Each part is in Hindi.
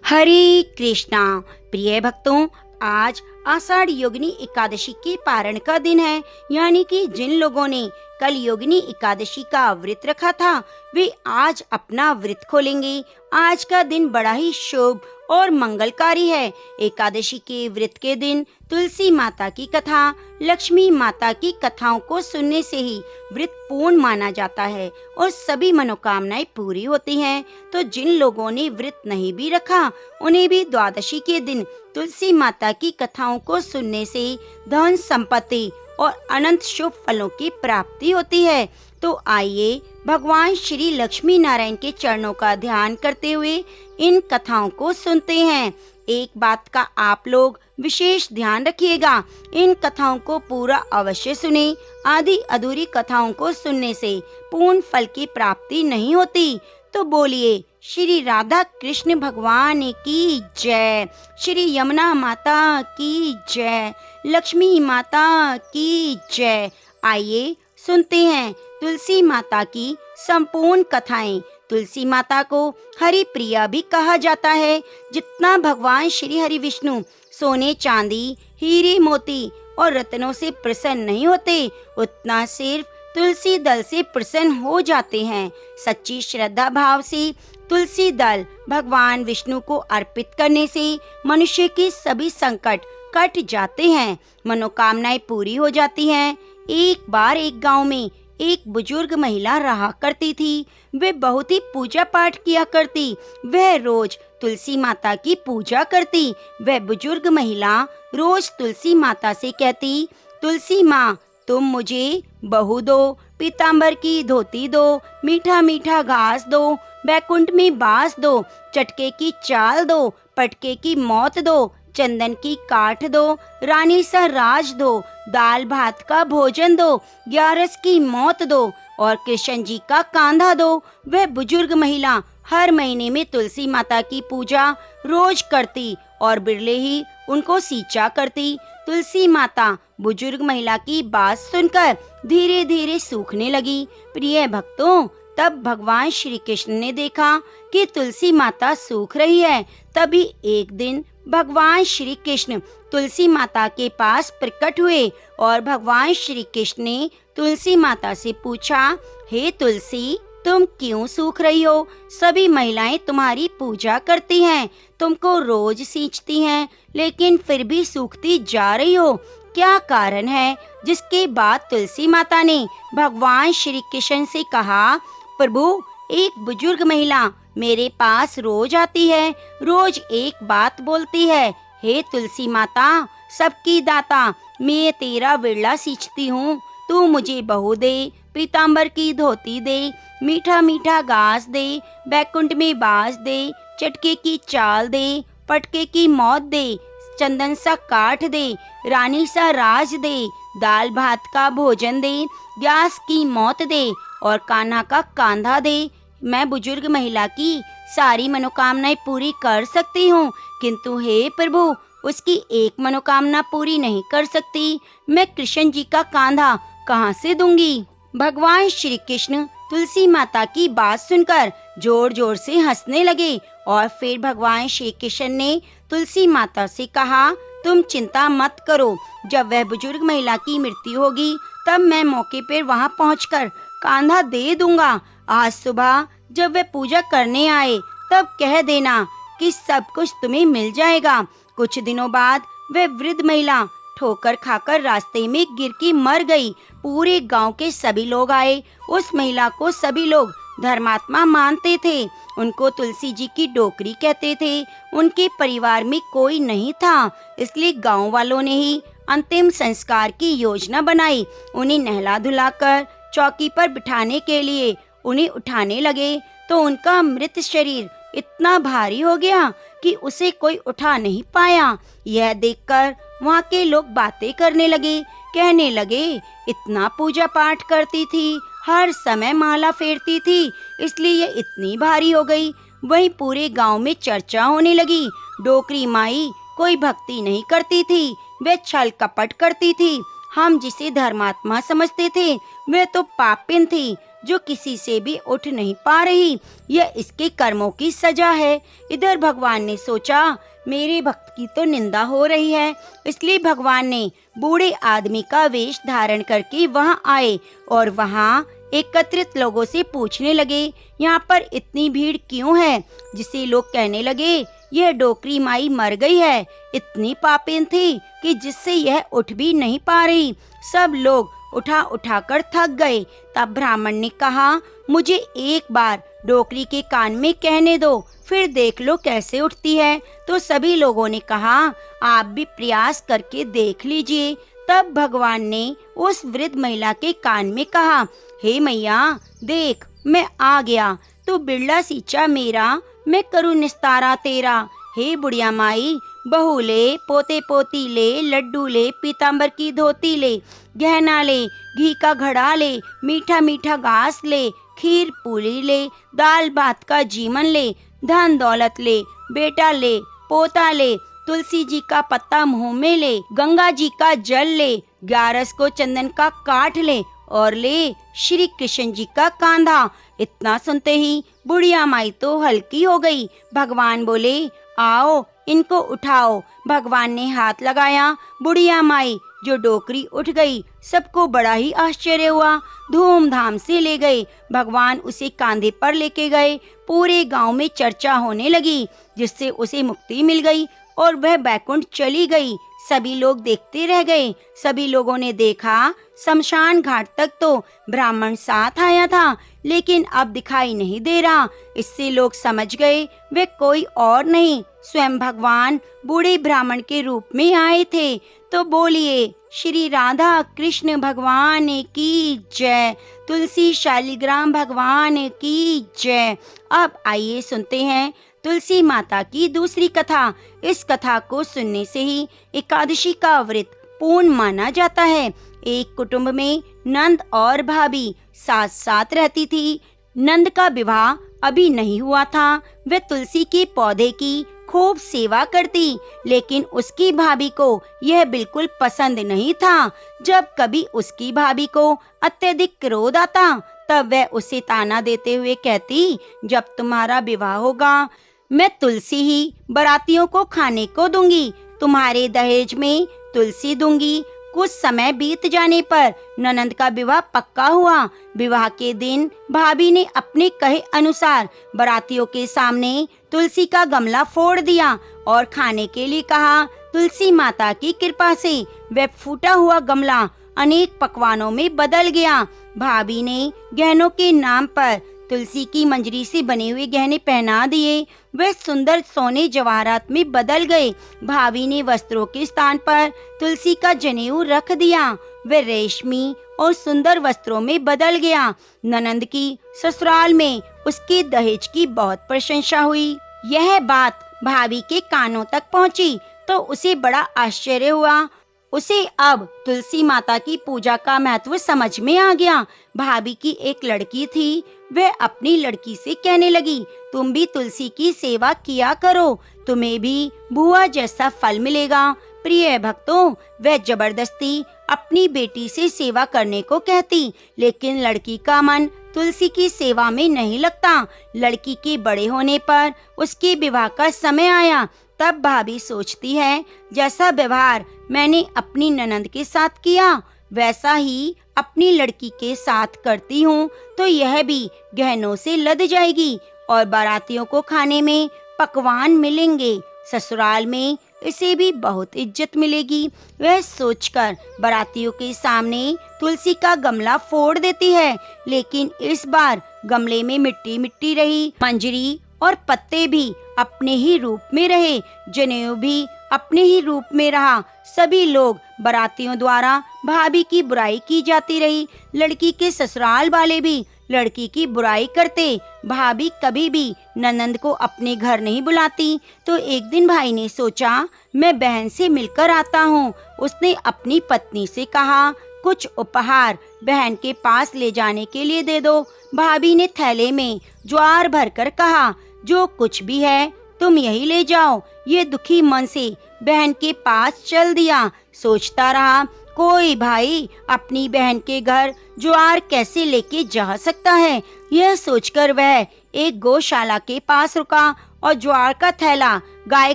हरे कृष्णा। प्रिय भक्तों, आज आषाढ़ योगिनी एकादशी के पारण का दिन है। यानी कि जिन लोगों ने कल योगिनी एकादशी का व्रत रखा था वे आज अपना व्रत खोलेंगे। आज का दिन बड़ा ही शुभ और मंगलकारी है। एकादशी के व्रत के दिन तुलसी माता की कथा, लक्ष्मी माता की कथाओं को सुनने से ही व्रत पूर्ण माना जाता है और सभी मनोकामनाएं पूरी होती हैं। तो जिन लोगों ने व्रत नहीं भी रखा उन्हें भी द्वादशी के दिन तुलसी माता की कथाओं को सुनने से धन संपत्ति और अनंत शुभ फलों की प्राप्ति होती है। तो आइए भगवान श्री लक्ष्मी नारायण के चरणों का ध्यान करते हुए इन कथाओं को सुनते हैं। एक बात का आप लोग विशेष ध्यान रखिएगा, इन कथाओं को पूरा अवश्य सुने। आधी अधूरी कथाओं को सुनने से पूर्ण फल की प्राप्ति नहीं होती। तो बोलिए श्री राधा कृष्ण भगवान की जय, श्री यमुना माता की जय, लक्ष्मी माता की जय। आइए सुनते हैं तुलसी माता की संपूर्ण कथाएं। तुलसी माता को हरि प्रिया भी कहा जाता है। जितना भगवान श्री हरि विष्णु सोने चांदी, हीरे मोती और रत्नों से प्रसन्न नहीं होते, उतना सिर्फ तुलसी दल से प्रसन्न हो जाते हैं। सच्ची श्रद्धा भाव से तुलसी दल भगवान विष्णु को अर्पित करने से मनुष्य के सभी संकट कट जाते हैं, मनोकामनाएं पूरी हो जाती हैं। एक बार एक गांव में एक बुजुर्ग महिला रहा करती थी। वे बहुत ही पूजा पाठ किया करती। वह रोज तुलसी माता की पूजा करती। वह बुजुर्ग महिला रोज तुलसी माता से कहती, तुलसी माँ तुम मुझे बहू दो, पीताम्बर की धोती दो, मीठा मीठा घास दो, बैकुंठ में बास दो, चटके की चाल दो, पटके की मौत दो, चंदन की काठ दो, रानी सा राज दो, दाल भात का भोजन दो, ग्यारस की मौत दो और कृष्ण जी का कांधा दो। वह बुजुर्ग महिला हर महीने में तुलसी माता की पूजा रोज करती और बिरले ही उनको सींचा करती। तुलसी माता बुजुर्ग महिला की बात सुनकर धीरे धीरे सूखने लगी। प्रिय भक्तों, तब भगवान श्री कृष्ण ने देखा कि तुलसी माता सूख रही है। तभी एक दिन भगवान श्री कृष्ण तुलसी माता के पास प्रकट हुए और भगवान श्री कृष्ण ने तुलसी माता से पूछा, हे तुलसी, तुम क्यों सूख रही हो? सभी महिलाएं तुम्हारी पूजा करती हैं, तुमको रोज सींचती हैं, लेकिन फिर भी सूखती जा रही हो। क्या कारण है? जिसके बाद तुलसी माता ने भगवान श्री कृष्ण से कहा, प्रभु, एक बुजुर्ग महिला मेरे पास रोज आती है, रोज एक बात बोलती है, हे तुलसी माता, सबकी दाता, मैं तेरा विरला सींचती हूँ, तू मुझे बहू दे, पीताम्बर की धोती दे, मीठा मीठा घास दे, बैकुंठ में बास दे, चटके की चाल दे, पटके की मौत दे, चंदन सा काठ दे, रानी सा राज दे, दाल भात का भोजन दे, ग्यास की मौत दे और कान्हा का कांधा दे। मैं बुजुर्ग महिला की सारी मनोकामनाएं पूरी कर सकती हूँ, किंतु हे प्रभु, उसकी एक मनोकामना पूरी नहीं कर सकती। मैं कृष्ण जी का कांधा कहाँ से दूंगी? भगवान श्री कृष्ण तुलसी माता की बात सुनकर जोर जोर से हंसने लगे और फिर भगवान श्री कृष्ण ने तुलसी माता से कहा, तुम चिंता मत करो, जब वह बुजुर्ग महिला की मृत्यु होगी तब मैं मौके पर वहां पहुंचकर कांधा दे दूंगा। आज सुबह जब वह पूजा करने आए तब कह देना कि सब कुछ तुम्हें मिल जाएगा। कुछ दिनों बाद वह वृद्ध महिला ठोकर खाकर रास्ते में गिर के मर गई। पूरे गांव के सभी लोग आए। उस महिला को सभी लोग धर्मात्मा मानते थे। उनको तुलसी जी की डोकरी कहते थे। उनके परिवार में कोई नहीं था, इसलिए गांव वालों ने ही अंतिम संस्कार की योजना बनाई। उन्हें नहला धुलाकर चौकी पर बिठाने के लिए उन्हें उठाने लगे तो उनका मृत शरीर इतना भारी हो गया कि उसे कोई उठा नहीं पाया। यह देखकर वहाँ के लोग बातें करने लगे, कहने लगे, इतना पूजा पाठ करती थी, हर समय माला फेरती थी, इसलिए ये इतनी भारी हो गई। वहीं पूरे गांव में चर्चा होने लगी, डोकरी माई कोई भक्ति नहीं करती थी, वह छल कपट करती थी। हम जिसे धर्मात्मा समझते थे वह तो पापिन थी। जो किसी से भी उठ नहीं पा रही। यह इसके कर्मों की सजा है। इधर भगवान ने सोचा मेरे भक्त की तो निंदा हो रही है, इसलिए भगवान ने बूढ़े आदमी का वेश धारण करके वहां आए और वहां एकत्रित लोगों से पूछने लगे यहाँ पर इतनी भीड़ क्यों है। जिसे लोग कहने लगे यह डोकरी माई मर गई है, इतनी पापीन थी कि जिससे यह उठ भी नहीं पा रही। सब लोग उठा उठा कर थक गए। तब ब्राह्मण ने कहा मुझे एक बार डोकरी के कान में कहने दो, फिर देख लो कैसे उठती है। तो सभी लोगों ने कहा आप भी प्रयास करके देख लीजिए। तब भगवान ने उस वृद्ध महिला के कान में कहा हे मैया देख मैं आ गया, तू बिरला सींचा मेरा, मैं करूँ निस्तारा तेरा। हे बुढ़िया माई बहू ले, पोते पोती ले, लड्डू ले, पीताम्बर की धोती ले, गहना ले, घी का घड़ा ले, मीठा मीठा घास ले, खीर पूरी ले, दाल भात का जीवन ले, धन दौलत ले, बेटा ले, पोता ले, तुलसी जी का पत्ता मुंह में ले, गंगा जी का जल ले, 11 को चंदन का काठ ले और ले श्री कृष्ण जी का कांधा। इतना सुनते ही बुढ़िया माई तो हल्की हो गई। भगवान बोले आओ इनको उठाओ। भगवान ने हाथ लगाया, बुढ़िया माई जो डोकरी उठ गई। सबको बड़ा ही आश्चर्य हुआ, धूमधाम से ले गए। भगवान उसे कांधे पर लेके गए। पूरे गांव में चर्चा होने लगी, जिससे उसे मुक्ति मिल गई और वह बैकुंठ चली गई। सभी लोग देखते रह गए। सभी लोगों ने देखा शमशान घाट तक तो ब्राह्मण साथ आया था, लेकिन अब दिखाई नहीं दे रहा। इससे लोग समझ गए वे कोई और नहीं, स्वयं भगवान बूढ़े ब्राह्मण के रूप में आए थे। तो बोलिए श्री राधा कृष्ण भगवान की जय, तुलसी शालिग्राम भगवान की जय। अब आइए सुनते हैं तुलसी माता की दूसरी कथा। इस कथा को सुनने से ही एकादशी का व्रत पूर्ण माना जाता है। एक कुटुंब में नंद और भाभी साथ साथ रहती थी। नंद का विवाह अभी नहीं हुआ था। वह तुलसी के पौधे की खूब सेवा करती, लेकिन उसकी भाभी को यह बिल्कुल पसंद नहीं था। जब कभी उसकी भाभी को अत्यधिक क्रोध आता, तब वह उसे ताना देते हुए कहती जब तुम्हारा विवाह होगा मैं तुलसी ही बारातियों को खाने को दूंगी, तुम्हारे दहेज में तुलसी दूंगी। कुछ समय बीत जाने पर ननंद का विवाह पक्का हुआ। विवाह के दिन भाभी ने अपने कहे अनुसार बारातियों के सामने तुलसी का गमला फोड़ दिया और खाने के लिए कहा। तुलसी माता की कृपा से वह फूटा हुआ गमला अनेक पकवानों में बदल गया। भाभी ने गहनों के नाम पर तुलसी की मंजरी से बने हुए गहने पहना दिए। वे सुंदर सोने जवाहरात में बदल गए। भाभी ने वस्त्रों के स्थान पर तुलसी का जनेऊ रख दिया। वे रेशमी और सुंदर वस्त्रों में बदल गया। ननंद की ससुराल में उसके दहेज की बहुत प्रशंसा हुई। यह बात भाभी के कानों तक पहुंची तो उसे बड़ा आश्चर्य हुआ। उसे अब तुलसी माता की पूजा का महत्व समझ में आ गया। भाभी की एक लड़की थी। वह अपनी लड़की से कहने लगी तुम भी तुलसी की सेवा किया करो, तुम्हें भी बुआ जैसा फल मिलेगा। प्रिय भक्तों, वह जबरदस्ती अपनी बेटी से सेवा करने को कहती, लेकिन लड़की का मन तुलसी की सेवा में नहीं लगता। लड़की के बड़े होने पर उसके विवाह का समय आया। तब भाभी सोचती है जैसा व्यवहार मैंने अपनी ननंद के साथ किया वैसा ही अपनी लड़की के साथ करती हूँ तो यह भी गहनों से लद जाएगी और बारातियों को खाने में पकवान मिलेंगे। ससुराल में इसे भी बहुत इज्जत मिलेगी। वह सोचकर बारातियों के सामने तुलसी का गमला फोड़ देती है, लेकिन इस बार गमले में मिट्टी मिट्टी रही। मंजरी और पत्ते भी अपने ही रूप में रहे, जनेऊ भी अपने ही रूप में रहा। सभी लोग बारातियों द्वारा भाभी की बुराई की जाती रही। लड़की के ससुराल वाले भी लड़की की बुराई करते। भाभी कभी भी ननंद को अपने घर नहीं बुलाती। तो एक दिन भाई ने सोचा मैं बहन से मिलकर आता हूँ। उसने अपनी पत्नी से कहा कुछ उपहार बहन के पास ले जाने के लिए दे दो। भाभी ने थैले में ज्वार भरकर कहा जो कुछ भी है तुम यही ले जाओ। ये दुखी मन से बहन के पास चल दिया। सोचता रहा, कोई भाई अपनी बहन के घर ज्वार कैसे लेके जा सकता है। यह सोचकर वह एक गौशाला के पास रुका और ज्वार का थैला गाय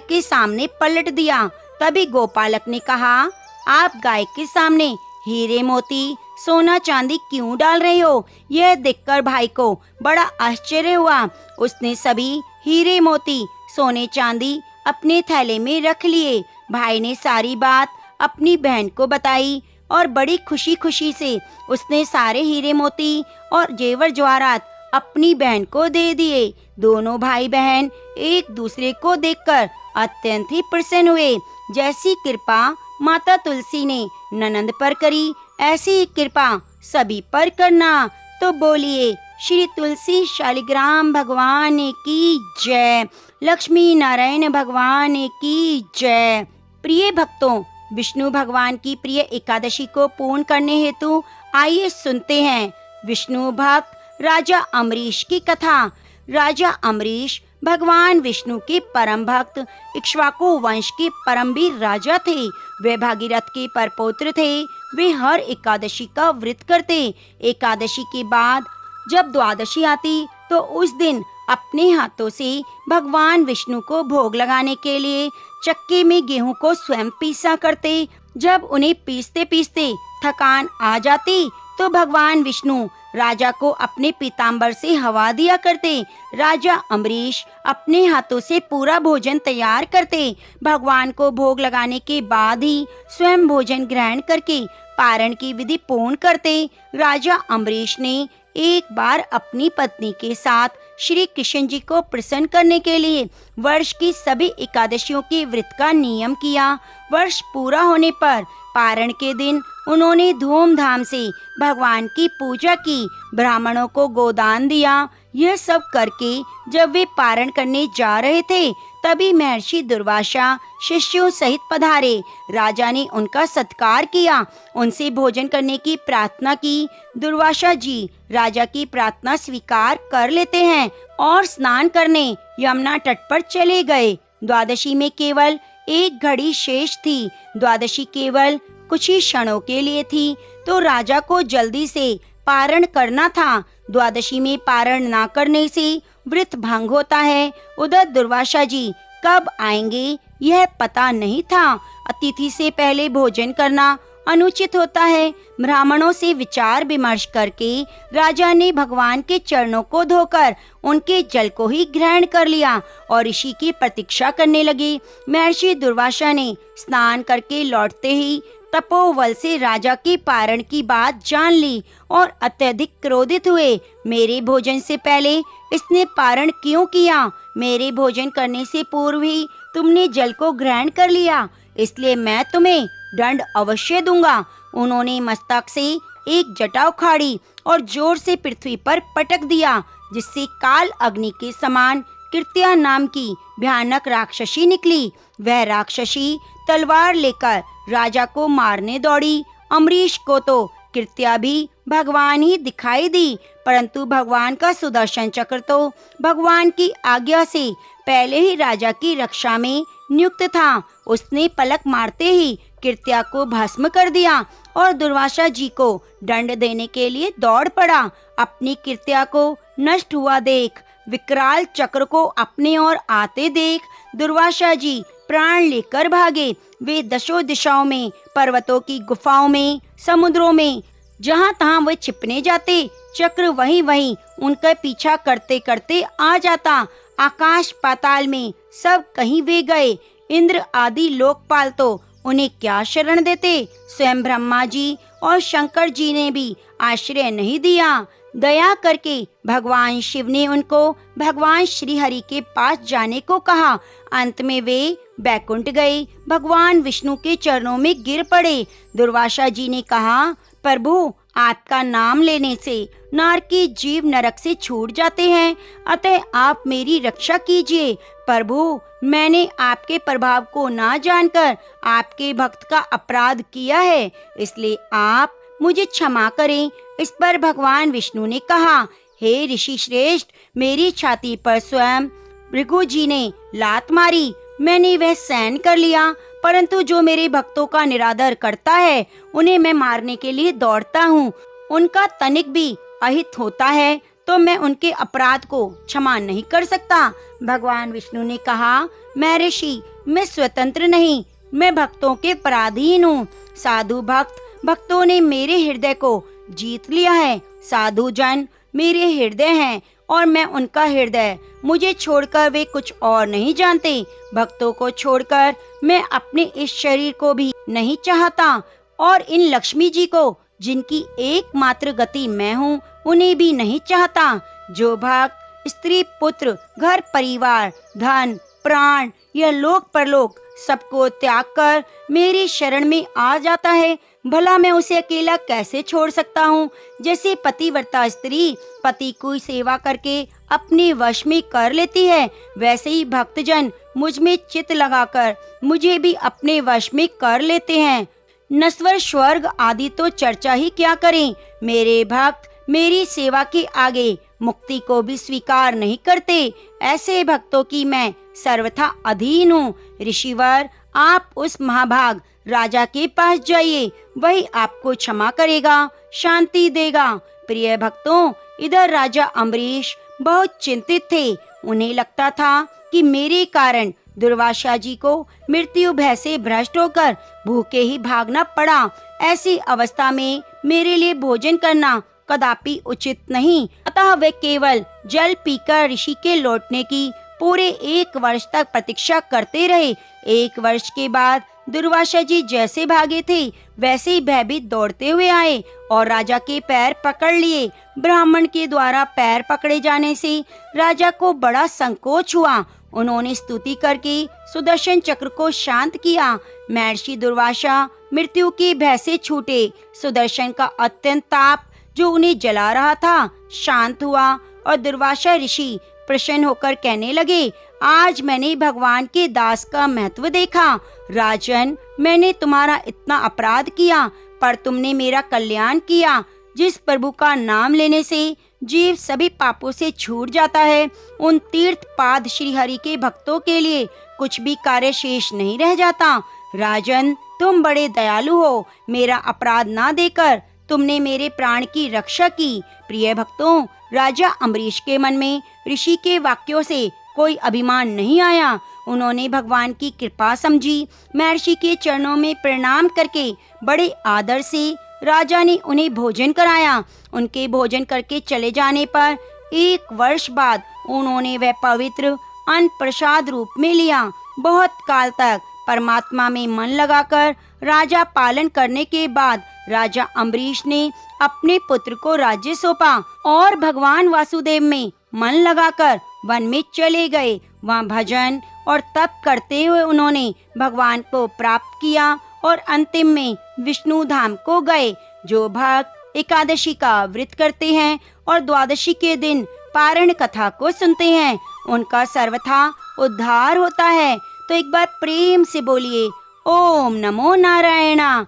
के सामने पलट दिया। तभी गोपालक ने कहा, आप गाय के सामने हीरे मोती सोना चांदी क्यों डाल रहे हो? यह देखकर भाई को बड़ा आश्चर्य हुआ। उसने सभी हीरे मोती सोने चांदी अपने थैले में रख लिए। भाई ने सारी बात अपनी बहन को बताई और बड़ी खुशी खुशी से उसने सारे हीरे मोती और जेवर जवाहरात अपनी बहन को दे दिए। दोनों भाई बहन एक दूसरे को देखकर अत्यंत ही प्रसन्न हुए। जैसी कृपा माता तुलसी ने ननंद पर करी, ऐसी ही कृपा सभी पर करना। तो बोलिए श्री तुलसी शालिग्राम भगवान की जय, लक्ष्मी नारायण भगवान की जय। प्रिय भक्तों, विष्णु भगवान की प्रिय एकादशी को पूर्ण करने हेतु आइए सुनते हैं विष्णु भक्त राजा अम्बरीश की कथा। राजा अम्बरीश भगवान विष्णु के परम भक्त इक्ष्वाकु वंश के परमवीर राजा थे। वे भागीरथ के परपौत्र थे। वे हर एकादशी का व्रत करते। एकादशी के बाद जब द्वादशी आती तो उस दिन अपने हाथों से भगवान विष्णु को भोग लगाने के लिए चक्की में गेहूं को स्वयं पीसा करते। जब उन्हें पीसते पीसते थकान आ जाती तो भगवान विष्णु राजा को अपने पीताम्बर से हवा दिया करते। राजा अम्बरीश अपने हाथों से पूरा भोजन तैयार करते। भगवान को भोग लगाने के बाद ही स्वयं भोजन ग्रहण करके पारण की विधि पूर्ण करते। राजा अम्बरीश ने एक बार अपनी पत्नी के साथ श्री कृष्ण जी को प्रसन्न करने के लिए वर्ष की सभी एकादशियों के व्रत का नियम किया। वर्ष पूरा होने पर पारण के दिन उन्होंने धूमधाम से भगवान की पूजा की, ब्राह्मणों को गोदान दिया। यह सब करके जब वे पारण करने जा रहे थे तभी महर्षि दुर्वासा शिष्यों सहित पधारे। राजा ने उनका सत्कार किया, उनसे भोजन करने की प्रार्थना की। दुर्वासा जी राजा की प्रार्थना स्वीकार कर लेते हैं और स्नान करने यमुना तट पर चले गए। द्वादशी में केवल एक घड़ी शेष थी। द्वादशी केवल कुछ ही क्षणों के लिए थी तो राजा को जल्दी से पारण करना था। द्वादशी में पारण ना करने से व्रत भंग होता है। उधर दुर्वासा जी कब आएंगे यह पता नहीं था। अतिथि से पहले भोजन करना अनुचित होता है। ब्राह्मणों से विचार विमर्श करके राजा ने भगवान के चरणों को धोकर उनके जल को ही ग्रहण कर लिया और ऋषि की प्रतीक्षा करने लगे। महर्षि दुर्वासा ने स्नान करके लौटते ही तपोबल से राजा की पारण की बात जान ली और अत्यधिक क्रोधित हुए। मेरे भोजन से पहले इसने पारण क्यों किया? मेरे भोजन करने से पूर्व ही तुमने जल को ग्रहण कर लिया, इसलिए मैं तुम्हें दंड अवश्य दूंगा। उन्होंने मस्तक से एक जटा उखाड़ी और जोर से पृथ्वी पर पटक दिया, जिससे काल अग्नि के समान कृत्या नाम की भयानक राक्षसी निकली। वह राक्षसी तलवार लेकर राजा को मारने दौड़ी। अम्बरीश को तो कृत्या भी भगवान ही दिखाई दी, परंतु भगवान का सुदर्शन चक्र तो भगवान की आज्ञा से पहले ही राजा की रक्षा में नियुक्त था। उसने पलक मारते ही कृत्या को भस्म कर दिया और दुर्वासा जी को दंड देने के लिए दौड़ पड़ा। अपनी कृत्या को नष्ट हुआ देख, विकराल चक्र को अपने ओर आते देख दुर्वासा जी प्राण लेकर भागे। वे दशों दिशाओं में, पर्वतों की गुफाओं में, समुद्रों में, जहां तहां वे छिपने जाते, चक्र वहीं वहीं उनका पीछा करते करते आ जाता। आकाश पाताल में सब कहीं वे गए। इंद्र आदि लोकपाल तो उन्हें क्या शरण देते। स्वयं ब्रह्मा जी और शंकर जी ने भी आश्रय नहीं दिया। दया करके भगवान शिव ने उनको भगवान श्री हरि के पास जाने को कहा। अंत में वे बैकुंठ गए, भगवान विष्णु के चरणों में गिर पड़े। दुर्वासा जी ने कहा, प्रभु आपका नाम लेने से नर के जीव नरक से छूट जाते हैं, अतः आप मेरी रक्षा कीजिए। प्रभु मैंने आपके प्रभाव को ना जानकर आपके भक्त का अपराध किया है, इसलिए आप मुझे क्षमा करें। इस पर भगवान विष्णु ने कहा, हे ऋषि श्रेष्ठ, मेरी छाती पर स्वयं भृगु जी ने लात मारी, मैंने वह सहन कर लिया, परंतु जो मेरे भक्तों का निरादर करता है उन्हें मैं मारने के लिए दौड़ता हूँ। उनका तनिक भी अहित होता है तो मैं उनके अपराध को क्षमा नहीं कर सकता। भगवान विष्णु ने कहा, मैं ऋषि, मैं स्वतंत्र नहीं, मैं भक्तों के पराधीन हूँ। साधु भक्तों ने मेरे हृदय को जीत लिया है। साधु जन मेरे हृदय हैं और मैं उनका हृदय। मुझे छोड़कर वे कुछ और नहीं जानते। भक्तों को छोड़कर मैं अपने इस शरीर को भी नहीं चाहता और इन लक्ष्मी जी को, जिनकी एकमात्र गति मैं हूँ, उन्हें भी नहीं चाहता। जो भक्त स्त्री पुत्र घर परिवार धन प्राण या लोक परलोक सबको त्याग कर मेरी शरण में आ जाता है, भला मैं उसे अकेला कैसे छोड़ सकता हूँ। जैसे पतिव्रता स्त्री पति की सेवा करके अपने वश में कर लेती है, वैसे ही भक्तजन मुझ में चित्त लगाकर मुझे भी अपने वश में कर लेते हैं। नश्वर स्वर्ग आदि तो चर्चा ही क्या करें। मेरे भक्त मेरी सेवा के आगे मुक्ति को भी स्वीकार नहीं करते। ऐसे भक्तों की मैं सर्वथा अधीन हूँ। ऋषिवर, आप उस महाभाग राजा के पास जाइए, वही आपको क्षमा करेगा, शांति देगा। प्रिय भक्तों, इधर राजा अम्बरीश बहुत चिंतित थे। उन्हें लगता था कि मेरे कारण दुर्वासा जी को मृत्यु भय से भ्रष्ट होकर भूखे ही भागना पड़ा। ऐसी अवस्था में मेरे लिए भोजन करना कदापि उचित नहीं। अतः वे केवल जल पीकर ऋषि के लौटने की पूरे 1 वर्ष तक प्रतीक्षा करते रहे। 1 वर्ष के बाद दुर्वासा जी जैसे भागे थे वैसे ही भयभीत दौड़ते हुए आए और राजा के पैर पकड़ लिए। ब्राह्मण के द्वारा पैर पकड़े जाने से राजा को बड़ा संकोच हुआ। उन्होंने स्तुति करके सुदर्शन चक्र को शांत किया। महर्षि दुर्वासा मृत्यु के भय से छूटे। सुदर्शन का अत्यंत ताप जो उन्हें जला रहा था शांत हुआ और दुर्वासा ऋषि प्रसन्न होकर कहने लगे, आज मैंने भगवान के दास का महत्व देखा। राजन, मैंने तुम्हारा इतना अपराध किया पर तुमने मेरा कल्याण किया। जिस प्रभु का नाम लेने से जीव सभी पापों से छूट जाता है, उन तीर्थ पाद श्री हरि के भक्तों के लिए कुछ भी कार्य शेष नहीं रह जाता। राजन, तुम बड़े दयालु हो। मेरा अपराध ना देकर तुमने मेरे प्राण की रक्षा की। प्रिय भक्तों, राजा अम्बरीश के मन में ऋषि के वाक्यों से कोई अभिमान नहीं आया। उन्होंने भगवान की कृपा समझी। महर्षि के चरणों में प्रणाम करके बड़े आदर से राजा ने उन्हें भोजन कराया। उनके भोजन करके चले जाने पर 1 वर्ष बाद उन्होंने वह पवित्र अन्न प्रसाद रूप में लिया। बहुत काल तक परमात्मा में मन लगाकर राजा पालन करने के बाद राजा अम्बरीश ने अपने पुत्र को राज्य सौंपा और भगवान वासुदेव में मन लगाकर वन में चले गए। वहाँ भजन और तप करते हुए उन्होंने भगवान को प्राप्त किया और अंतिम में विष्णु धाम को गए। जो भक्त एकादशी का व्रत करते हैं और द्वादशी के दिन पारण कथा को सुनते हैं, उनका सर्वथा उद्धार होता है। तो एक बार प्रेम से बोलिए, ओम नमो नारायणा।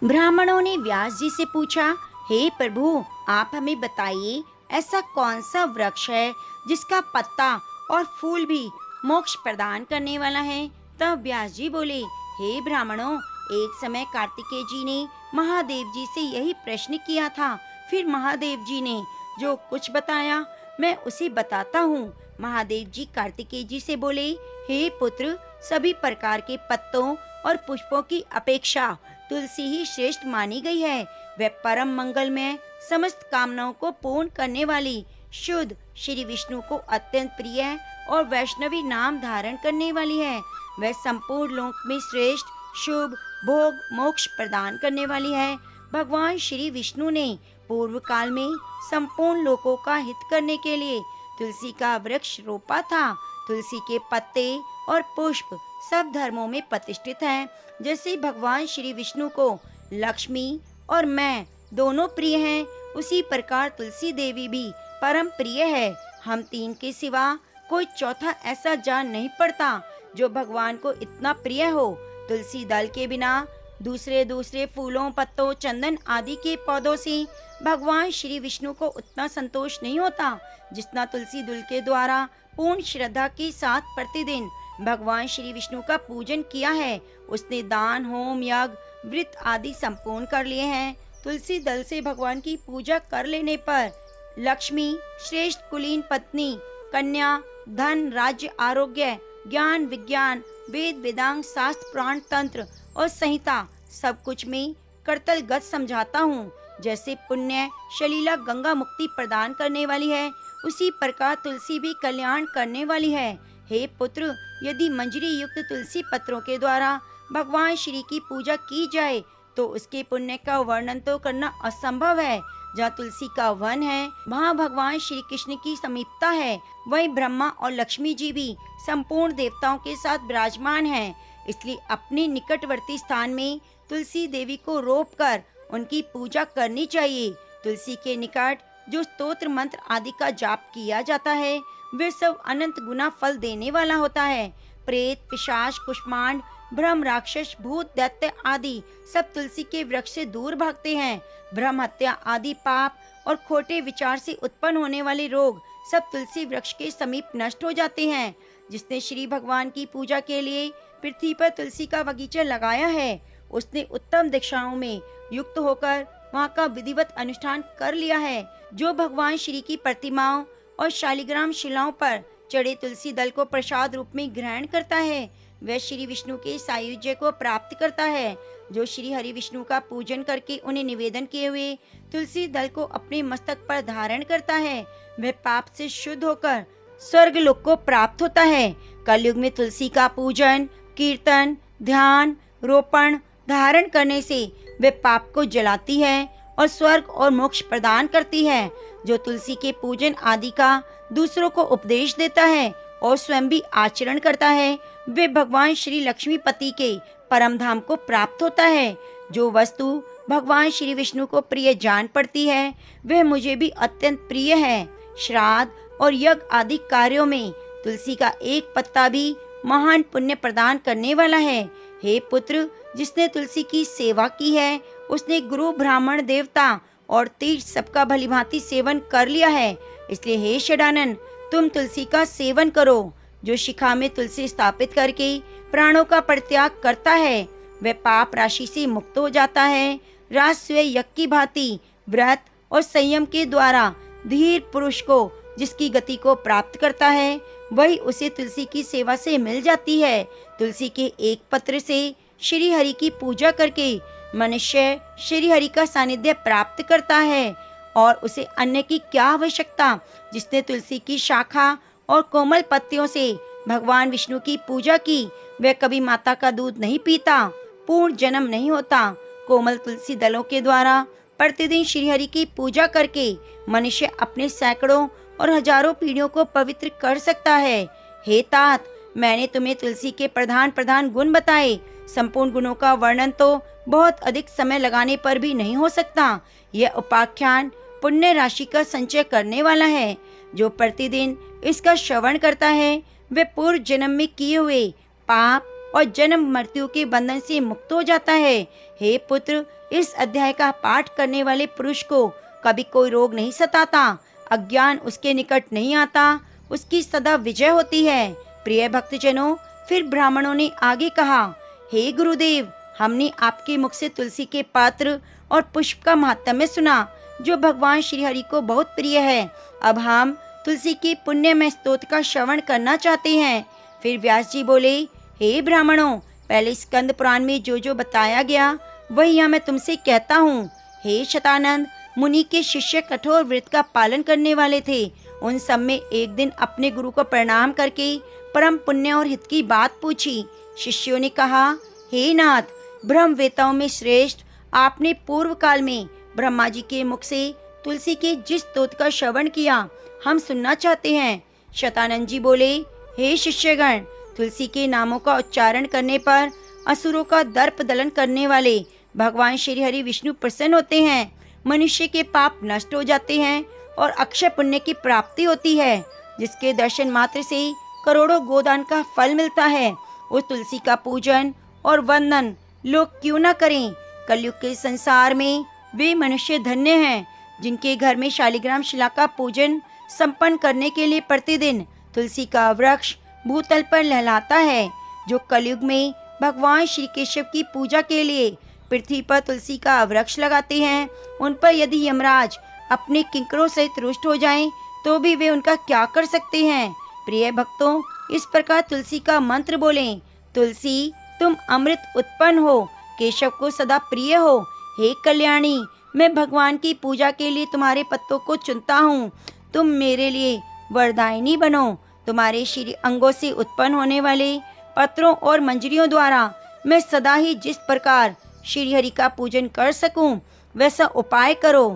ब्राह्मणों ने व्यास जी से पूछा, हे प्रभु, आप हमें बताइए ऐसा कौन सा वृक्ष है जिसका पत्ता और फूल भी मोक्ष प्रदान करने वाला है। तब व्यास जी बोले, हे ब्राह्मणों, एक समय कार्तिकेय जी ने महादेव जी से यही प्रश्न किया था। फिर महादेव जी ने जो कुछ बताया मैं उसे बताता हूँ। महादेव जी कार्तिकेय जी से बोले, हे पुत्र, सभी प्रकार के पत्तों और पुष्पों की अपेक्षा तुलसी ही श्रेष्ठ मानी गई है। वह परम मंगलमय, समस्त कामनाओं को पूर्ण करने वाली, शुद्ध, श्री विष्णु को अत्यंत प्रिय और वैष्णवी नाम धारण करने वाली है। वह संपूर्ण लोक में श्रेष्ठ, शुभ, भोग, मोक्ष प्रदान करने वाली है। भगवान श्री विष्णु ने पूर्व काल में संपूर्ण लोकों का हित करने के लिए तुलसी का वृक्ष रोपा था। तुलसी के पत्ते और पुष्प सब धर्मों में प्रतिष्ठित हैं। जैसे भगवान श्री विष्णु को लक्ष्मी और मैं दोनों प्रिय हैं, उसी प्रकार तुलसी देवी भी परम प्रिय है। हम 3 के सिवा कोई चौथा ऐसा जान नहीं पड़ता जो भगवान को इतना प्रिय हो। तुलसी दल के बिना दूसरे दूसरे फूलों, पत्तों, चंदन आदि के पौधों से भगवान श्री विष्णु को उतना संतोष नहीं होता जितना तुलसी दल के द्वारा पूर्ण श्रद्धा के साथ प्रतिदिन भगवान श्री विष्णु का पूजन किया है। उसने दान, होम, यज्ञ, व्रत आदि संपूर्ण कर लिए हैं। तुलसी दल से भगवान की पूजा कर लेने पर लक्ष्मी, श्रेष्ठ कुलीन पत्नी, कन्या, धन, राज्य, आरोग्य, ज्ञान, विज्ञान, वेद, वेदांग, शास्त्र, पुराण, तंत्र और संहिता सब कुछ में करतलगत समझाता हूँ। जैसे पुण्य शलीला गंगा मुक्ति प्रदान करने वाली है, उसी प्रकार तुलसी भी कल्याण करने वाली है। हे पुत्र, यदि मंजरी युक्त तुलसी पत्रों के द्वारा भगवान श्री की पूजा की जाए तो उसके पुण्य का वर्णन तो करना असंभव है। जहाँ तुलसी का वन है वहाँ भगवान श्री कृष्ण की समीपता है। वहीं ब्रह्मा और लक्ष्मी जी भी संपूर्ण देवताओं के साथ विराजमान हैं। इसलिए अपने निकटवर्ती स्थान में तुलसी देवी को रोप कर उनकी पूजा करनी चाहिए। तुलसी के निकट जो स्तोत्र मंत्र आदि का जाप किया जाता है वे सब अनंत गुना फल देने वाला होता है। प्रेत, पिशाच, कुष्मांड, ब्रह्म, राक्षस, भूत, दैत्य आदि सब तुलसी के वृक्ष से दूर भागते हैं। ब्रह्म हत्या आदि पाप और खोटे विचार से उत्पन्न होने वाले रोग सब तुलसी वृक्ष के समीप नष्ट हो जाते हैं। जिसने श्री भगवान की पूजा के लिए पृथ्वी पर तुलसी का बगीचा लगाया है उसने उत्तम दीक्षाओं में युक्त होकर वहाँ का विधिवत अनुष्ठान कर लिया है। जो भगवान श्री की प्रतिमाओं और शालिग्राम शिलाओं पर चढ़े तुलसी दल को प्रसाद रूप में ग्रहण करता है वह श्री विष्णु के सायुज्य को प्राप्त करता है। जो श्री हरि विष्णु का पूजन करके उन्हें निवेदन किए हुए तुलसी दल को अपने मस्तक पर धारण करता है वह पाप से शुद्ध होकर स्वर्ग लोक को प्राप्त होता है। कलयुग में तुलसी का पूजन, कीर्तन, ध्यान, रोपण, धारण करने से वे पाप को जलाती है और स्वर्ग और मोक्ष प्रदान करती है। जो तुलसी के पूजन आदि का दूसरों को उपदेश देता है और स्वयं भी आचरण करता है वे भगवान श्री लक्ष्मीपति के परम धाम को प्राप्त होता है। जो वस्तु भगवान श्री विष्णु को प्रिय जान पड़ती है वह मुझे भी अत्यंत प्रिय है। श्राद्ध और यज्ञ आदि कार्यों में तुलसी का एक पत्ता भी महान पुण्य प्रदान करने वाला है। हे पुत्र, जिसने तुलसी की सेवा की है उसने गुरु, ब्राह्मण, देवता और तीर्थ सबका भलीभांति सेवन कर लिया है। इसलिए हे षडानन, तुम तुलसी का सेवन करो। जो शिखा में तुलसी स्थापित करके प्राणों का परित्याग करता है वह पाप राशि से मुक्त हो जाता है। राजस्व यज्ञ की भांति व्रत और संयम के द्वारा धीर पुरुष को जिसकी गति को प्राप्त करता है वही उसे तुलसी की सेवा से मिल जाती है। तुलसी के एक पत्र से श्री हरि की पूजा करके मनुष्य श्री हरि का सानिध्य प्राप्त करता है और उसे अन्य की क्या आवश्यकता। जिसने तुलसी की शाखा और कोमल पत्तियों से भगवान विष्णु की पूजा की वह कभी माता का दूध नहीं पीता, पूर्ण जन्म नहीं होता। कोमल तुलसी दलों के द्वारा प्रतिदिन श्री हरि की पूजा करके मनुष्य अपने सैकड़ों और हजारों पीढ़ियों को पवित्र कर सकता है। हे तात, मैंने तुम्हें तुलसी के प्रधान प्रधान गुण बताए। संपूर्ण गुणों का वर्णन तो बहुत अधिक समय लगाने पर भी नहीं हो सकता। यह उपाख्यान पुण्य राशि का संचय करने वाला है। जो प्रतिदिन इसका श्रवण करता है वह पूर्व जन्म में किए हुए पाप और जन्म मृत्यु के बंधन से मुक्त हो जाता है। हे पुत्र, इस अध्याय का पाठ करने वाले पुरुष को कभी कोई रोग नहीं सताता, अज्ञान उसके निकट नहीं आता, उसकी सदा विजय होती है। प्रिय भक्तजनों, फिर ब्राह्मणों ने आगे कहा, हे गुरुदेव, हमने आपके मुख से तुलसी के पात्र और पुष्प का महात्म्य सुना जो भगवान श्री हरि को बहुत प्रिय है। अब हम तुलसी के पुण्य में स्तोत्र का श्रवण करना चाहते हैं। फिर व्यास जी बोले, हे ब्राह्मणों, पहले स्कंद पुराण में जो जो बताया गया वही मैं तुमसे कहता हूँ। हे शतानंद, मुनि के शिष्य कठोर व्रत का पालन करने वाले थे। उन सब में एक दिन अपने गुरु को प्रणाम करके परम पुण्य और हित की बात पूछी। शिष्यों ने कहा, हे नाथ, ब्रह्मवेताओं में श्रेष्ठ आपने पूर्व काल में ब्रह्मा जी के मुख से तुलसी के जिस स्तोत्र का श्रवण किया हम सुनना चाहते हैं। शतानंद जी बोले, हे शिष्यगण, तुलसी के नामों का उच्चारण करने पर असुरों का दर्प दलन करने वाले भगवान श्री हरि विष्णु प्रसन्न होते हैं। मनुष्य के पाप नष्ट हो जाते हैं और अक्षय पुण्य की प्राप्ति होती है। जिसके दर्शन मात्र से करोड़ों गोदान का फल मिलता है। उस तुलसी का पूजन और वंदन लोग क्यों न करें। कलयुग के संसार में वे मनुष्य धन्य हैं जिनके घर में शालिग्राम शिला का पूजन संपन्न करने के लिए प्रतिदिन तुलसी का वृक्ष भूतल पर लहलाता है। जो कलयुग में भगवान श्री केशव की पूजा के लिए पृथ्वी पर तुलसी का वृक्ष लगाते हैं, उन पर यदि यमराज अपने किंकरों सहित रुष्ट हो जाएं, तो भी वे उनका क्या कर सकते हैं। प्रिय भक्तों, इस प्रकार तुलसी का मंत्र बोलें। तुलसी, तुम अमृत उत्पन्न हो, केशव को सदा प्रिय हो। हे कल्याणी, मैं भगवान की पूजा के लिए तुम्हारे पत्तों को चुनता हूँ। तुम मेरे लिए वरदायिनी बनो। तुम्हारे श्री अंगों से उत्पन्न होने वाले पत्रों और मंजरियों द्वारा मैं सदा ही जिस प्रकार श्री हरि का पूजन कर सकूं, वैसा उपाय करो।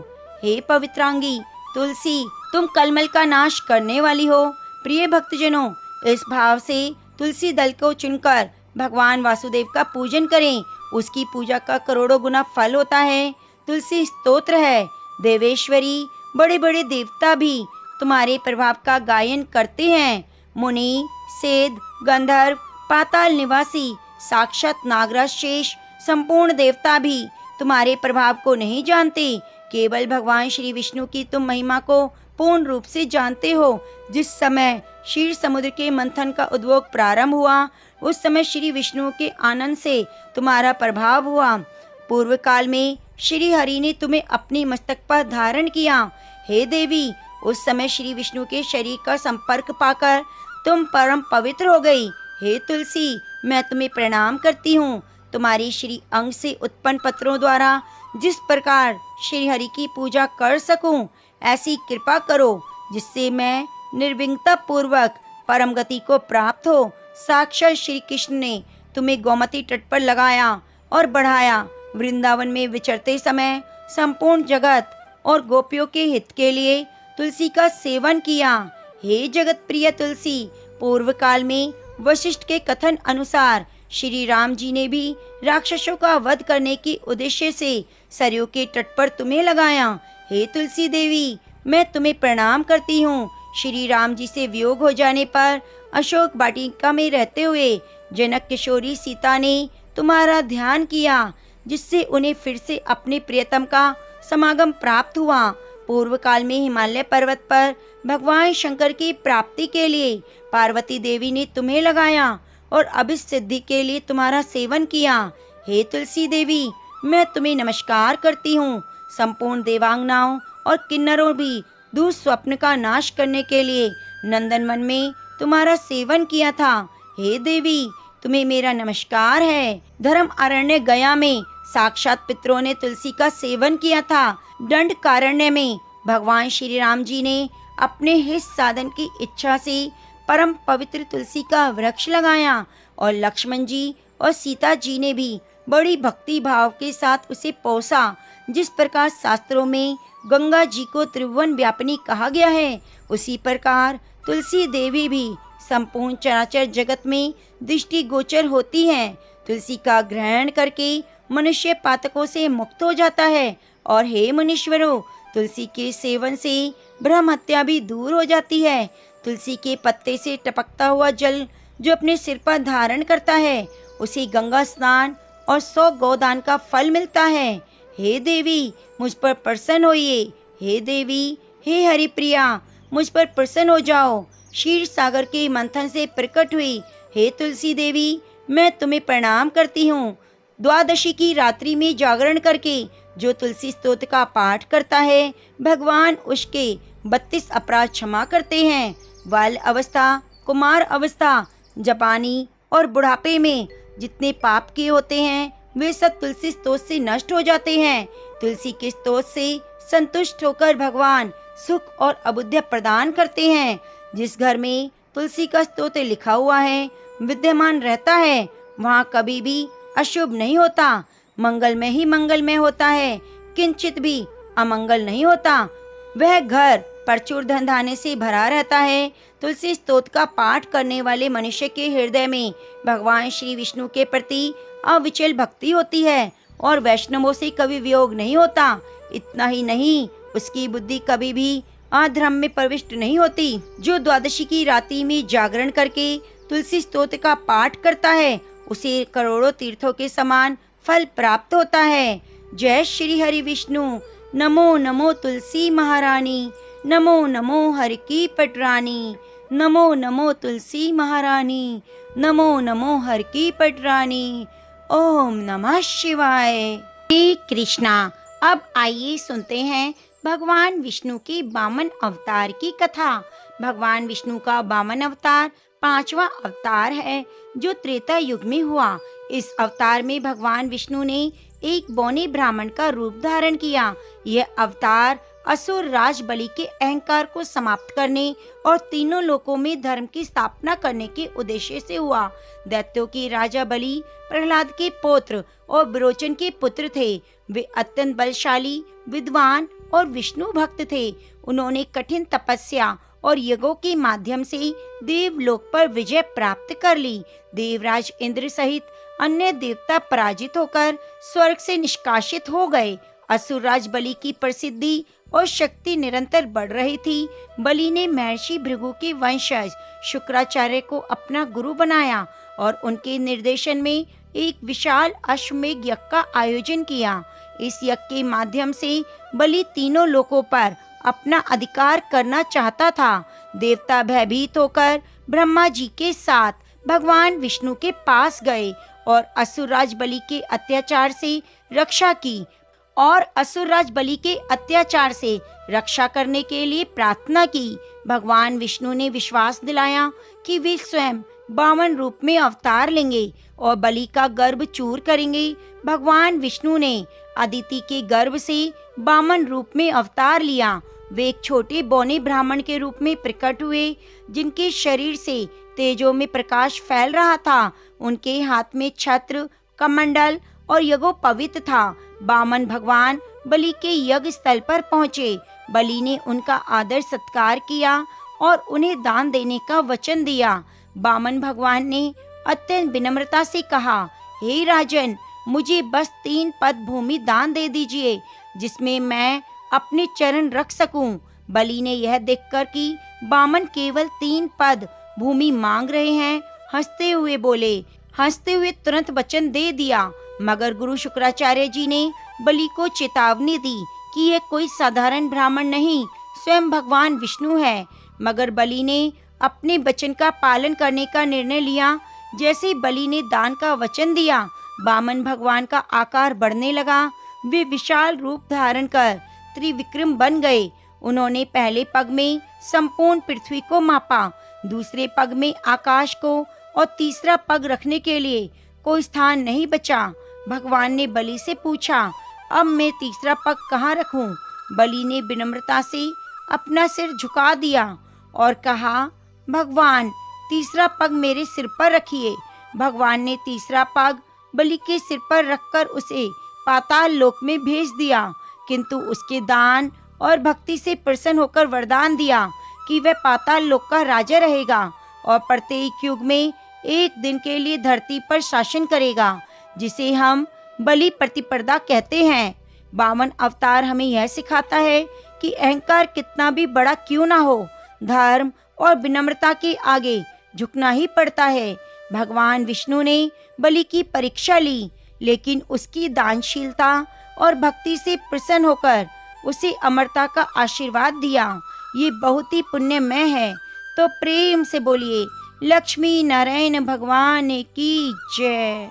हे पवित्रांगी तुलसी, तुम कलमल का नाश करने वाली हो। प्रिय भक्तजनों, इस भाव से तुलसी दल को चुनकर भगवान वासुदेव का पूजन करें। उसकी पूजा का करोड़ों गुना फल होता है। तुलसी स्तोत्र है। देवेश्वरी, बड़े बड़े देवता भी तुम्हारे प्रभाव का गायन करते हैं। मुनि, सेद, गंधर्व, पाताल निवासी, साक्षात नागराज शेष संपूर्ण देवता भी तुम्हारे प्रभाव को नहीं जानते। केवल भगवान श्री विष्णु की तुम महिमा को पूर्ण रूप से जानते हो। जिस समय क्षीर समुद्र के मंथन का उद्योग प्रारंभ हुआ, उस समय श्री विष्णु के आनंद से तुम्हारा प्रभाव हुआ। पूर्व काल में श्री हरि ने तुम्हें अपनी मस्तक पर धारण किया। हे देवी, उस समय श्री विष्णु के शरीर का संपर्क पाकर तुम परम पवित्र हो गई। हे तुलसी, मैं तुम्हें प्रणाम करती हूँ। तुम्हारी श्री अंग से उत्पन्न पत्रों द्वारा जिस प्रकार श्री हरि की पूजा कर सकूं, ऐसी कृपा करो जिससे मैं निर्विघ्नता पूर्वक परम गति को प्राप्त हो। साक्षात श्री कृष्ण ने तुम्हें गोमती तट पर लगाया और बढ़ाया। वृंदावन में विचरते समय संपूर्ण जगत और गोपियों के हित के लिए तुलसी का सेवन किया। हे जगत प्रिय तुलसी, पूर्व काल में वशिष्ठ के कथन अनुसार श्री राम जी ने भी राक्षसों का वध करने के उद्देश्य से सरयू के तट पर तुम्हें लगाया। हे तुलसी देवी, मैं तुम्हें प्रणाम करती हूँ। श्री राम जी से वियोग हो जाने पर अशोक वाटिका में रहते हुए जनक किशोरी सीता ने तुम्हारा ध्यान किया, जिससे उन्हें फिर से अपने प्रियतम का समागम प्राप्त हुआ। पूर्व काल में हिमालय पर्वत पर भगवान शंकर की प्राप्ति के लिए पार्वती देवी ने तुम्हें लगाया और अभिष्ट सिद्धि के लिए तुम्हारा सेवन किया। हे तुलसी देवी, मैं तुम्हें नमस्कार करती हूँ। संपूर्ण देवांगनाओं और किन्नरों भी दुःस्वप्न का नाश करने के लिए नंदनवन में तुम्हारा सेवन किया था। हे देवी, तुम्हें मेरा नमस्कार है। धर्म अरण्य गया में साक्षात पितरों ने तुलसी का सेवन किया था। दंडकारण्य में भगवान श्री राम जी ने अपने हित साधन की इच्छा से परम पवित्र तुलसी का वृक्ष लगाया और लक्ष्मण जी और सीता जी ने भी बड़ी भक्ति भाव के साथ उसे पोसा। जिस प्रकार शास्त्रों में गंगा जी को त्रिभुवन व्यापिनी कहा गया है, उसी प्रकार तुलसी देवी भी संपूर्ण चराचर जगत में दृष्टि गोचर होती हैं। तुलसी का ग्रहण करके मनुष्य पातकों से मुक्त हो जाता है। और हे मुनीश्वरों, तुलसी के सेवन से ब्रह्म हत्या भी दूर हो जाती है। तुलसी के पत्ते से टपकता हुआ जल जो अपने सिर पर धारण करता है, उसे गंगा स्नान और 100 गोदान का फल मिलता है। हे देवी, मुझ पर प्रसन्न होइए। हे देवी, हे हरिप्रिया, मुझ पर प्रसन्न हो जाओ। क्षीर सागर के मंथन से प्रकट हुई हे तुलसी देवी, मैं तुम्हें प्रणाम करती हूँ। द्वादशी की रात्रि में जागरण करके जो तुलसी स्तोत्र का पाठ करता है, भगवान उसके 32 अपराध क्षमा करते हैं। बाल अवस्था, कुमार अवस्था, जवानी और बुढ़ापे में जितने पाप किए होते हैं, वे सब तुलसी स्तोत्र से नष्ट हो जाते हैं। तुलसी के स्तोत्र से संतुष्ट होकर भगवान सुख और अबुद्ध प्रदान करते हैं। जिस घर में तुलसी का स्तोत्र लिखा हुआ है, विद्यमान रहता है, वहाँ कभी भी अशुभ नहीं होता, मंगलमय ही मंगलमय होता है, किंचित भी अमंगल नहीं होता। वह घर प्रचुर धन धान्य से भरा रहता है। तुलसी स्तोत्र का पाठ करने वाले मनुष्य के हृदय में भगवान श्री विष्णु के प्रति अविचल भक्ति होती है और वैष्णवों से कभी वियोग नहीं होता। इतना ही नहीं, उसकी बुद्धि कभी भी अधर्म में प्रविष्ट नहीं होती। जो द्वादशी की रात्रि में जागरण करके तुलसी स्तोत्र का पाठ करता है, उसे करोड़ों तीर्थों के समान फल प्राप्त होता है। जय श्री हरि विष्णु। नमो नमो तुलसी महारानी, नमो नमो हरि की पटरानी, नमो नमो तुलसी महारानी, नमो नमो हरि की पटरानी। ओम नमः शिवाय। श्री कृष्णा। अब आइए सुनते हैं भगवान विष्णु के वामन अवतार की कथा। भगवान विष्णु का वामन अवतार 5वां अवतार है जो त्रेता युग में हुआ। इस अवतार में भगवान विष्णु ने एक बौने ब्राह्मण का रूप धारण किया। यह अवतार असुर राज बलि के अहंकार को समाप्त करने और तीनों लोकों में धर्म की स्थापना करने के उद्देश्य से हुआ। दैत्यों के राजा बलि प्रहलाद के पुत्र और विरोचन के पुत्र थे। वे अत्यंत बलशाली, विद्वान और विष्णु भक्त थे। उन्होंने कठिन तपस्या और यज्ञों के माध्यम से देवलोक पर विजय प्राप्त कर ली। देवराज इंद्र सहित अन्य देवता पराजित होकर स्वर्ग से निष्कासित हो गए। असुरराज बलि की प्रसिद्धि और शक्ति निरंतर बढ़ रही थी। बलि ने महर्षि भृगु के वंशज शुक्राचार्य को अपना गुरु बनाया और उनके निर्देशन में एक विशाल अश्वमेध यज्ञ का आयोजन किया। इस यज्ञ के माध्यम से बलि तीनों लोकों पर अपना अधिकार करना चाहता था। देवता भयभीत होकर ब्रह्मा जी के साथ भगवान विष्णु के पास गए और असुरराज बलि के अत्याचार से रक्षा करने के लिए प्रार्थना की। भगवान विष्णु ने विश्वास दिलाया कि वे स्वयं वामन रूप में अवतार लेंगे और बलि का गर्भ चूर करेंगे। भगवान विष्णु ने अदिति के गर्भ से वामन रूप में अवतार लिया। वे एक छोटे बौने ब्राह्मण के रूप में प्रकट हुए, जिनके शरीर से तेजो में प्रकाश फैल रहा था। उनके हाथ में छत्र, कमंडल और यज्ञोपवीत था। वामन भगवान बलि के यज्ञ स्थल पर पहुँचे। बलि ने उनका आदर सत्कार किया और उन्हें दान देने का वचन दिया। वामन भगवान ने अत्यंत विनम्रता से कहा, हे राजन, मुझे बस 3 पद भूमि दान दे दीजिए, जिसमें मैं अपने चरण रख सकूं। बलि ने यह देखकर कि वामन केवल 3 पद भूमि मांग रहे हैं, हंसते हुए तुरंत वचन दे दिया। मगर गुरु शुक्राचार्य जी ने बलि को चेतावनी दी कि यह कोई साधारण ब्राह्मण नहीं, स्वयं भगवान विष्णु है। मगर बलि ने अपने वचन का पालन करने का निर्णय लिया। जैसे बलि ने दान का वचन दिया, वामन भगवान का आकार बढ़ने लगा। वे विशाल रूप धारण कर त्रिविक्रम बन गए। उन्होंने पहले पग में संपूर्ण पृथ्वी को मापा, दूसरे पग में आकाश को और तीसरा पग रखने के लिए कोई स्थान नहीं बचा। भगवान ने बलि से पूछा, अब मैं तीसरा पग कहाँ रखूं? बलि ने विनम्रता से अपना सिर झुका दिया और कहा, भगवान, तीसरा पग मेरे सिर पर रखिए। भगवान ने तीसरा पग बलि के सिर पर रखकर उसे पाताल लोक में भेज दिया, किंतु उसके दान और भक्ति से प्रसन्न होकर वरदान दिया कि वह पाताल लोक का राजा रहेगा और प्रत्येक युग में एक दिन के लिए धरती पर शासन करेगा, जिसे हम बलि प्रतिपदा कहते हैं। वामन अवतार हमें यह सिखाता है कि अहंकार कितना भी बड़ा क्यों ना हो, धर्म और विनम्रता के आगे झुकना ही पड़ता है। भगवान विष्णु ने बलि की परीक्षा ली, लेकिन उसकी दानशीलता और भक्ति से प्रसन्न होकर उसे अमरता का आशीर्वाद दिया। ये बहुत ही पुण्यमय है। तो प्रेम से बोलिए, लक्ष्मी नारायण भगवान की जय।